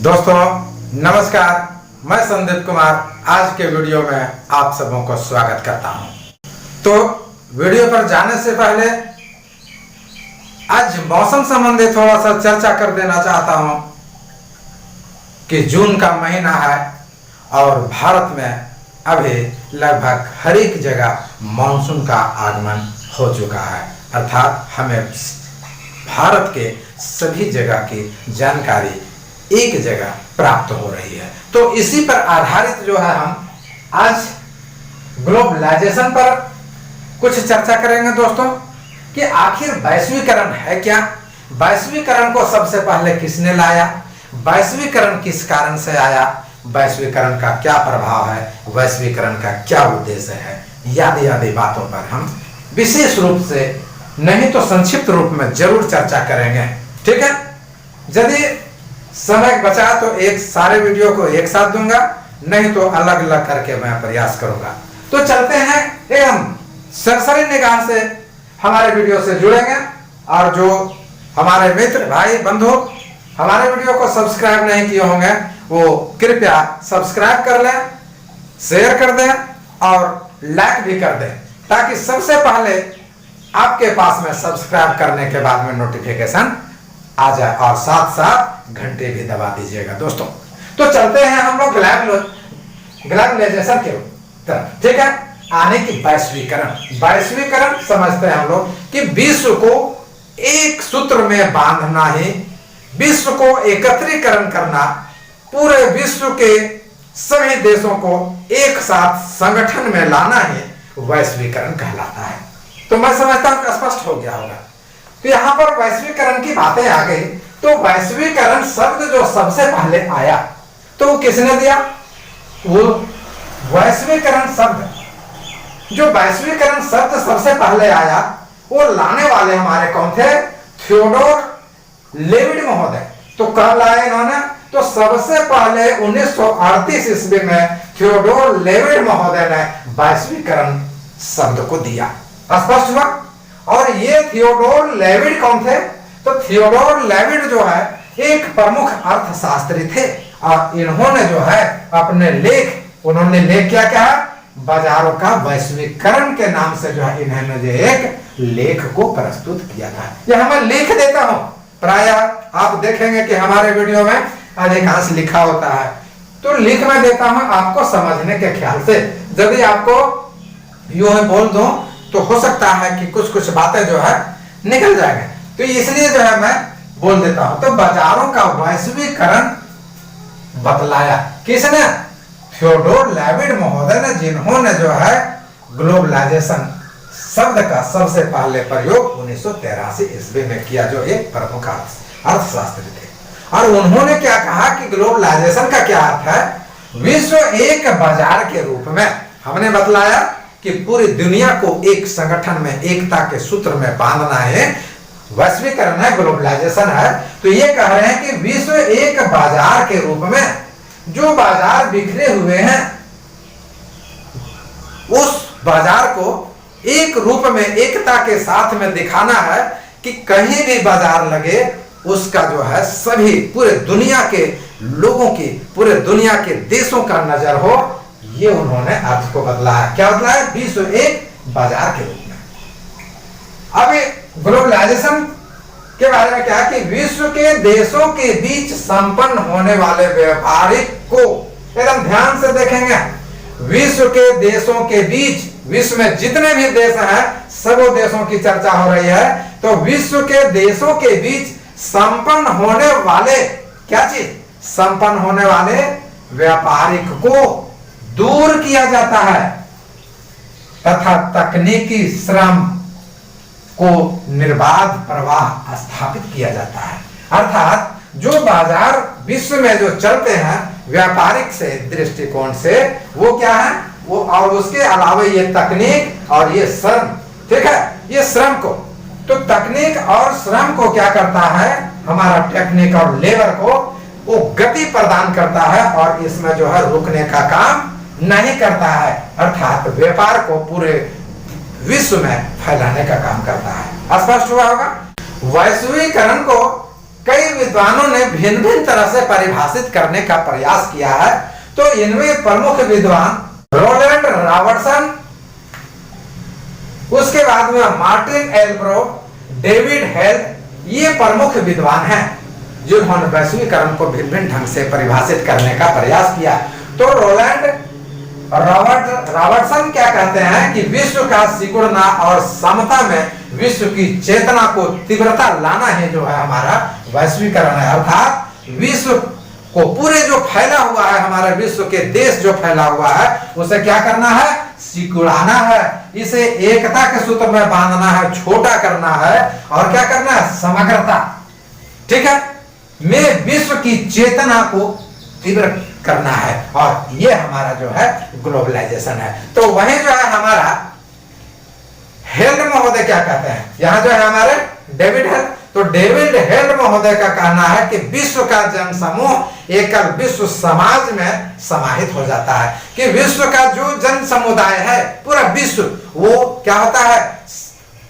दोस्तों नमस्कार, मैं संदीप कुमार आज के वीडियो में आप सबों को स्वागत करता हूं। तो वीडियो पर जाने से पहले आज मौसम संबंधी थोड़ा सा चर्चा कर देना चाहता हूं कि जून का महीना है और भारत में अभी लगभग हर एक जगह मानसून का आगमन हो चुका है, अर्थात हमें भारत के सभी जगह की जानकारी एक जगह प्राप्त हो रही है। तो इसी पर आधारित जो है हम आज ग्लोबलाइजेशन पर कुछ चर्चा करेंगे दोस्तों कि आखिर वैश्वीकरण है क्या, वैश्वीकरण को सबसे पहले किसने लाया, वैश्वीकरण किस कारण से आया, वैश्वीकरण का क्या प्रभाव है, वैश्वीकरण का क्या उद्देश्य है, आदि बातों पर हम विशेष रूप से नहीं तो संक्षिप्त रूप में जरूर चर्चा करेंगे। ठीक है, यदि समय बचा तो एक सारे वीडियो को एक साथ दूंगा, नहीं तो अलग अलग करके मैं प्रयास करूंगा। तो चलते हैं हम सरसरी निगाह से हमारे वीडियो से जुड़ेंगे और जो हमारे मित्र भाई बंधु हमारे वीडियो को सब्सक्राइब नहीं किए होंगे वो कृपया सब्सक्राइब कर लें, शेयर कर दें और लाइक भी कर दें, ताकि सबसे पहले आपके पास में सब्सक्राइब करने के बाद में नोटिफिकेशन आ जाए और साथ साथ घंटे भी दबा दीजिएगा दोस्तों। तो चलते हैं हम लोग ग्लोबलाइजेशन के तरफ। ठीक है, आने की वैश्वीकरण समझते हैं हम लोग कि विश्व को एक सूत्र में बांधना ही, विश्व को एकत्रीकरण करना, पूरे विश्व के सभी देशों को एक साथ संगठन में लाना ही वैश्वीकरण कहलाता है। तो मैं समझता हूं कि स्पष्ट हो गया होगा। तो यहां पर वैश्वीकरण की बातें आ गई, तो वैश्वीकरण शब्द जो सबसे पहले आया तो वो किसने दिया? वो वैश्वीकरण शब्द, जो वैश्वीकरण शब्द सबसे पहले आया वो लाने वाले हमारे कौन थे? थियोडोर लेविड महोदय। तो कब लाए इन्होंने? तो सबसे पहले 1938 ईस्वी में थियोडोर लेविड महोदय ने वैश्वीकरण शब्द को दिया। स्पष्ट हुआ? और ये थियोडोर लेविड कौन थे? तो थियोडोर लेविड जो है एक प्रमुख अर्थशास्त्री थे और इन्होंने जो है अपने उन्होंने लेख क्या कहा? बाजारों का वैश्वीकरण के नाम से जो है इन्होंने जो एक लेख को प्रस्तुत किया था। यह मैं लिख देता हूं, प्राय आप देखेंगे कि हमारे वीडियो में अधिकांश लिखा होता है, तो लिख मैं देता हूं आपको समझने के ख्याल से। यदि आपको यूं ही बोल दूं तो हो सकता है कि कुछ बातें जो है निकल जाएंगे, तो इसलिए जो है मैं बोल देता हूं। तो बाजारों का वैश्वीकरण बतलाया किसने? थियोडोर लेविड महोदय ने, जिन्होंने जो है ग्लोबलाइजेशन शब्द का सबसे पहले प्रयोग 1983 ईस्वी में किया, जो एक प्रमुख अर्थशास्त्री थे। और उन्होंने क्या कहा कि ग्लोबलाइजेशन का क्या अर्थ है? विश्व एक बाजार के रूप में, हमने बतलाया कि पूरी दुनिया को एक संगठन में, एकता के सूत्र में बांधना है, वैश्वीकरण है, ग्लोबलाइजेशन है। तो ये कह रहे हैं कि विश्व एक बाजार के रूप में, जो बाजार बिखरे हुए हैं उस बाजार को एक रूप में, एकता के साथ में दिखाना है कि कहीं भी बाजार लगे उसका जो है सभी पूरे दुनिया के लोगों की, पूरे दुनिया के देशों का नजर हो। ये उन्होंने अर्थ को बदलाया। क्या बदलाया? विश्व एक बाजार के रूप में। अब ग्लोबलाइजेशन के बारे में क्या है कि विश्व के देशों के बीच संपन्न होने वाले व्यापारिक को, एकदम ध्यान से देखेंगे, विश्व के देशों के बीच, विश्व में जितने भी देश हैं सब देशों की चर्चा हो रही है, तो विश्व के देशों के बीच संपन्न होने वाले, क्या चीज? संपन्न होने वाले व्यापारिक को दूर किया जाता है तथा तकनीकी श्रम को निर्बाध प्रवाह स्थापित किया जाता है। अर्थात जो बाजार विश्व में जो चलते हैं व्यापारिक से दृष्टिकोण से, वो क्या है? वो और उसके अलावा ये तकनीक और ये श्रम, ठीक है, ये श्रम को, तो तकनीक और श्रम को क्या करता है? हमारा टेक्निक और लेबर को वो गति प्रदान करता है और इसमें जो है रुकने का काम नहीं करता है, अर्थात व्यापार को पूरे विश्व में फैलाने का काम करता है। स्पष्ट हुआ होगा? वैश्वीकरण को कई विद्वानों ने भिन्न भिन्न तरह से परिभाषित करने का प्रयास किया है। तो इनमें प्रमुख विद्वान रोलैंड रॉबर्टसन, उसके बाद में मार्टिन एल्ब्रो, डेविड हेल, ये प्रमुख विद्वान हैं जिन्होंने वैश्वीकरण को भिन्न भिन्न ढंग से परिभाषित करने का प्रयास किया। तो रोलैंड रॉबर्टसन क्या कहते हैं कि विश्व का सिकुड़ना और समता में विश्व की चेतना को तीव्रता लाना है जो है हमारा वैश्वीकरण है। अर्थात विश्व को पूरे जो फैला हुआ है, हमारे विश्व के देश जो फैला हुआ है, उसे क्या करना है? सिकुड़ाना है, इसे एकता के सूत्र में बांधना है, छोटा करना है और क्या करना है? समग्रता, ठीक है, में विश्व की चेतना को तीव्र करना है। और ये हमारा जो है ग्लोबलाइजेशन है। तो वहीं जो है हमारा हेल्ड महोदय क्या कहते हैं, यहां जो है हमारे डेविड हेल्ड, तो डेविड हेल्ड महोदय का कहना है कि विश्व का जन समूह एकल विश्व समाज में समाहित हो जाता है, कि विश्व का जो जन समुदाय है, पूरा विश्व, वो क्या होता है?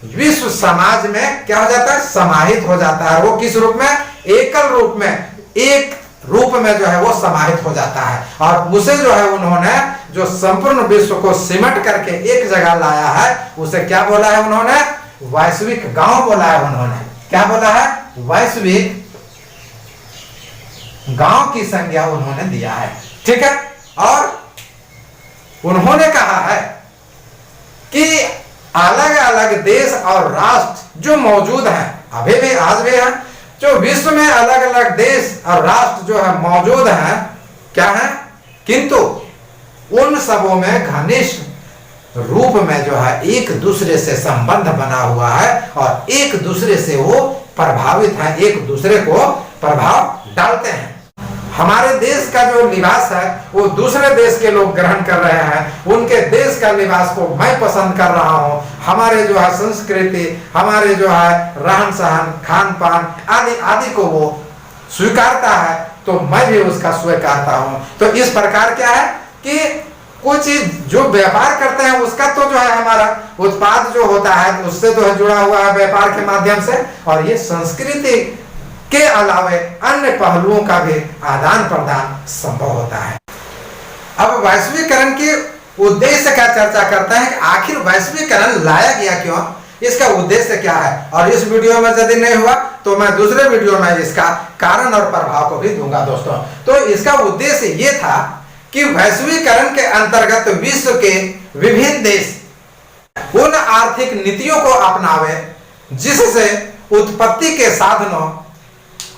विश्व समाज में क्या हो जाता है? समाहित हो जाता है। वो किस रूप में? एकल रूप में, एक रूप में जो है वो समाहित हो जाता है। और उसे जो है उन्होंने जो संपूर्ण विश्व को सिमट करके एक जगह लाया है, उसे क्या बोला है उन्होंने? वैश्विक गांव बोला है उन्होंने। क्या बोला है? वैश्विक गांव की संज्ञा उन्होंने दिया है, ठीक है। और उन्होंने कहा है कि अलग अलग देश और राष्ट्र जो मौजूद हैं, अभी भी आज भी हैं, जो विश्व में अलग अलग देश और राष्ट्र जो है मौजूद हैं, क्या है? किंतु उन सबों में घनिष्ठ रूप में जो है एक दूसरे से संबंध बना हुआ है और एक दूसरे से वो प्रभावित है, एक दूसरे को प्रभाव डालते हैं। हमारे देश का जो लिबास है वो दूसरे देश के लोग ग्रहण कर रहे हैं, उनके देश का लिबास को मैं पसंद कर रहा हूं। हमारे जो है संस्कृति, हमारे जो है रहन सहन, खान पान आदि आदि को वो स्वीकारता है, तो मैं भी उसका स्वीकारता हूं। तो इस प्रकार क्या है कि कुछ जो व्यापार करते हैं उसका तो जो है हमारा उत्पाद जो होता है उससे जो है जुड़ा हुआ है व्यापार के माध्यम से, और ये संस्कृति के अलावे अन्य पहलुओं का भी आदान प्रदान संभव होता है। अब वैश्वीकरण के उद्देश्य का चर्चा करते हैं कि आखिर वैश्वीकरण लाया गया क्यों, इसका उद्देश्य क्या है। और इस वीडियो में यदि नहीं हुआ तो मैं दूसरे वीडियो में इसका कारण और प्रभाव को भी दूंगा दोस्तों। तो इसका उद्देश्य ये था कि वैश्वीकरण के अंतर्गत विश्व के विभिन्न देश उन आर्थिक नीतियों को अपनावे जिससे उत्पत्ति के साधनों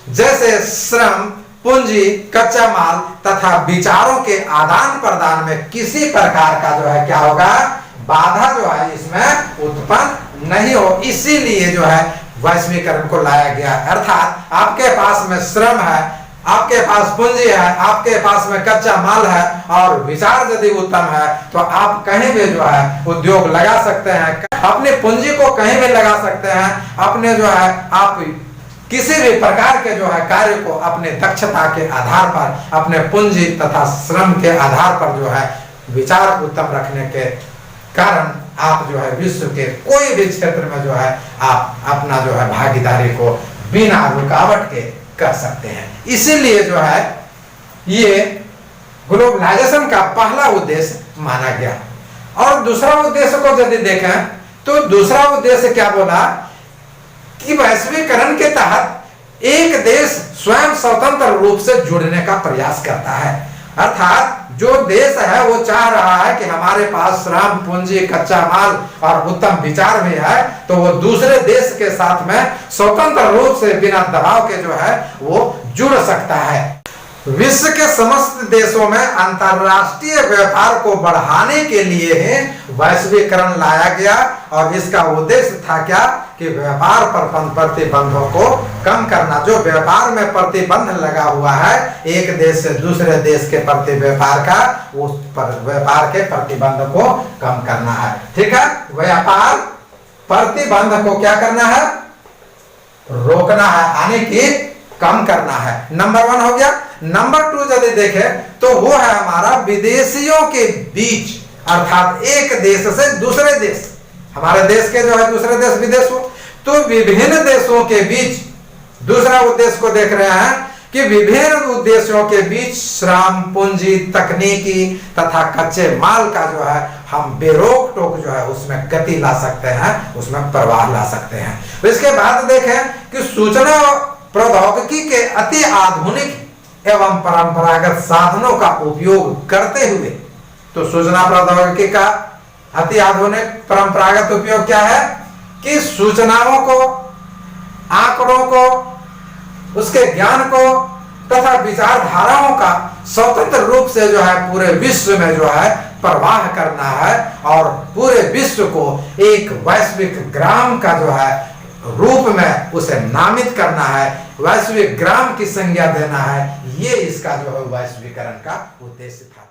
जैसे श्रम, पूंजी, कच्चा माल तथा विचारों के आदान प्रदान में किसी प्रकार का जो है क्या होगा? बाधा जो है इसमें उत्पन्न नहीं हो। इसीलिए जो है वैश्वीकरण को लाया गया। अर्थात आपके पास में श्रम है, आपके पास पूंजी है, आपके पास में कच्चा माल है और विचार यदि उत्तम है तो आप कहीं भी जो है उद्योग लगा सकते हैं, अपनी पूंजी को कहीं भी लगा सकते हैं, अपने जो है आप किसी भी प्रकार के जो है कार्य को अपने दक्षता के आधार पर, अपने पूंजी तथा श्रम के आधार पर जो है विचार उत्तम रखने के कारण आप जो है विश्व के कोई भी क्षेत्र में जो है आप अपना जो है भागीदारी को बिना रुकावट के कर सकते हैं। इसीलिए जो है ये ग्लोबलाइजेशन का पहला उद्देश्य माना गया। और दूसरा उद्देश्य को यदि देखें तो दूसरा उद्देश्य क्या बोला कि वैश्वीकरण के तहत एक देश स्वयं स्वतंत्र रूप से जुड़ने का प्रयास करता है। अर्थात जो देश है वो चाह रहा है कि हमारे पास श्रम, पूंजी, कच्चा माल और उत्तम विचार भी है, तो वो दूसरे देश के साथ में स्वतंत्र रूप से बिना दबाव के जो है वो जुड़ सकता है। विश्व के समस्त देशों में अंतरराष्ट्रीय व्यापार को बढ़ाने के लिए वैश्वीकरण लाया गया और इसका उद्देश्य था क्या कि व्यापार पर प्रतिबंधों को कम करना। जो व्यापार में प्रतिबंध लगा हुआ है एक देश से दूसरे देश के प्रति व्यापार का, उस पर व्यापार के प्रतिबंध को कम करना है। ठीक है, व्यापार प्रतिबंध को क्या करना है? रोकना है, यानी कि कम करना है। नंबर 1 हो गया। नंबर 2 यदि देखें तो वो है हमारा विदेशियों के बीच, अर्थात एक देश से दूसरे देश, हमारे देश के जो है दूसरे देश विदेश हो, तो विभिन्न देशों के बीच दूसरा उद्देश्य को देख रहे हैं कि विभिन्न उद्देश्यों के बीच श्रम, पूंजी, तकनीकी तथा कच्चे माल का जो है हम बेरोक टोक जो है उसमें गति ला सकते हैं, उसमें प्रवाह ला सकते हैं। तो इसके बाद देखें कि सूचना प्रौद्योगिकी के अति आधुनिक एवं परंपरागत साधनों का उपयोग करते हुए, तो सूचना प्रौद्योगिकी का अति आधुनिक परंपरागत उपयोग क्या है कि सूचनाओं को, आंकड़ों को, उसके ज्ञान को तथा विचारधाराओं का स्वतंत्र रूप से जो है पूरे विश्व में जो है प्रवाह करना है और पूरे विश्व को एक वैश्विक ग्राम का जो है रूप में उसे नामित करना है, वैश्विक ग्राम की संज्ञा देना है। ये इसका जो है वैश्वीकरण का उद्देश्य था।